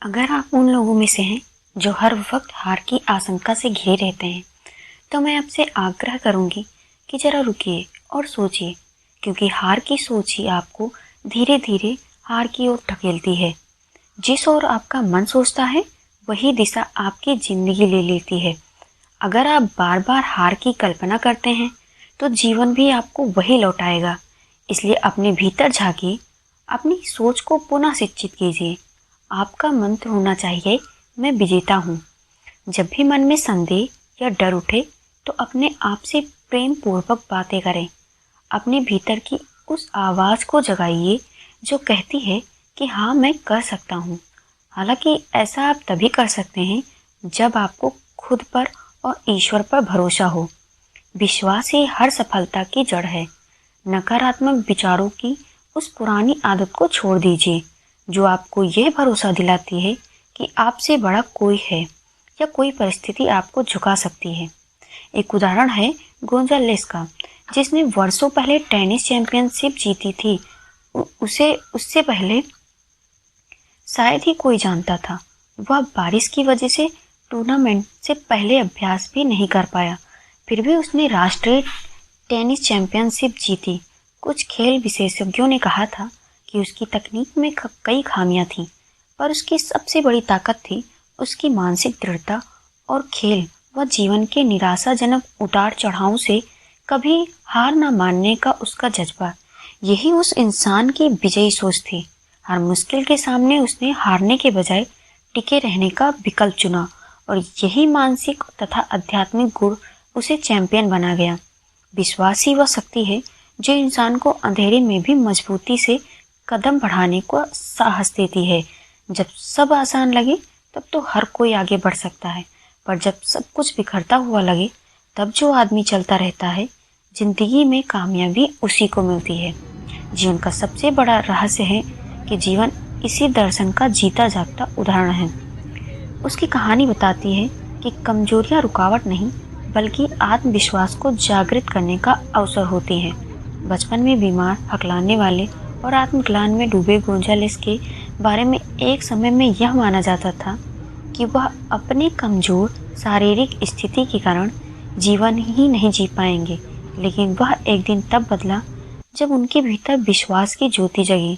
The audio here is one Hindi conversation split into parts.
अगर आप उन लोगों में से हैं जो हर वक्त हार की आशंका से घिरे रहते हैं, तो मैं आपसे आग्रह करूंगी कि जरा रुकिए और सोचिए, क्योंकि हार की सोच ही आपको धीरे धीरे हार की ओर ढकेलती है। जिस ओर आपका मन सोचता है, वही दिशा आपकी जिंदगी ले लेती है। अगर आप बार बार हार की कल्पना करते हैं, तो जीवन भी आपको वही लौटाएगा। इसलिए अपने भीतर झांकिए, अपनी सोच को पुनः शिक्षित कीजिए। आपका मंत्र होना चाहिए, मैं विजेता हूँ। जब भी मन में संदेह या डर उठे, तो अपने आप से प्रेम पूर्वक बातें करें। अपने भीतर की उस आवाज़ को जगाइए जो कहती है कि हाँ, मैं कर सकता हूँ। हालांकि ऐसा आप तभी कर सकते हैं जब आपको खुद पर और ईश्वर पर भरोसा हो। विश्वास ही हर सफलता की जड़ है। नकारात्मक विचारों की उस पुरानी आदत को छोड़ दीजिए जो आपको यह भरोसा दिलाती है कि आपसे बड़ा कोई है या कोई परिस्थिति आपको झुका सकती है। एक उदाहरण है गोंजालेस का, जिसने वर्षों पहले टेनिस चैंपियनशिप जीती थी। उसे उससे पहले शायद ही कोई जानता था। वह बारिश की वजह से टूर्नामेंट से पहले अभ्यास भी नहीं कर पाया, फिर भी उसने राष्ट्रीय टेनिस चैंपियनशिप जीती। कुछ खेल विशेषज्ञों ने कहा था कि उसकी तकनीक में कई खामियां थीं, पर उसकी सबसे बड़ी ताकत थी उसकी मानसिक दृढ़ता और खेल व जीवन के निराशाजनक उतार चढ़ावों से कभी हार न मानने का उसका जज्बा। यही उस इंसान की विजयी सोच थी। हर मुश्किल के सामने उसने हारने के बजाय टिके रहने का विकल्प चुना, और यही मानसिक तथा आध्यात्मिक गुण उसे चैंपियन बना गया। विश्वास ही वह शक्ति है जो इंसान को अंधेरे में भी मजबूती से कदम बढ़ाने को साहस देती है। जब सब आसान लगे, तब तो हर कोई आगे बढ़ सकता है, पर जब सब कुछ बिखरता हुआ लगे, तब जो आदमी चलता रहता है, जिंदगी में कामयाबी उसी को मिलती है। जीवन का सबसे बड़ा रहस्य है कि जीवन इसी दर्शन का जीता जागता उदाहरण है। उसकी कहानी बताती है कि कमजोरियां रुकावट नहीं, बल्कि आत्मविश्वास को जागृत करने का अवसर होती हैं। बचपन में बीमार, हकलाने वाले और आत्मग्लानि में डूबे गोंजालेस के बारे में एक समय में यह माना जाता था कि वह अपने कमजोर शारीरिक स्थिति के कारण जीवन ही नहीं जी पाएंगे। लेकिन वह एक दिन तब बदला जब उनके भीतर विश्वास की ज्योति जगी।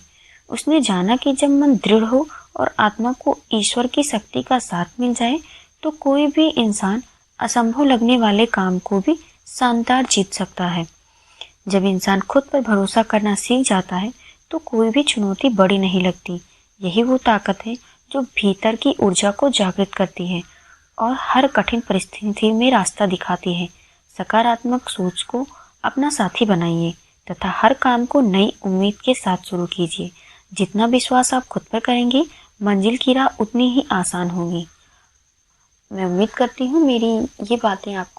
उसने जाना कि जब मन दृढ़ हो और आत्मा को ईश्वर की शक्ति का साथ मिल जाए, तो कोई भी इंसान असंभव लगने वाले काम को भी शानदार जीत सकता है। जब इंसान खुद पर भरोसा करना सीख जाता है, तो कोई भी चुनौती बड़ी नहीं लगती। यही वो ताकत है जो भीतर की ऊर्जा को जागृत करती है और हर कठिन परिस्थिति में रास्ता दिखाती है। सकारात्मक सोच को अपना साथी बनाइए तथा हर काम को नई उम्मीद के साथ शुरू कीजिए। जितना विश्वास आप खुद पर करेंगे, मंजिल की राह उतनी ही आसान होगी। मैं उम्मीद करती हूँ मेरी ये बातें आपको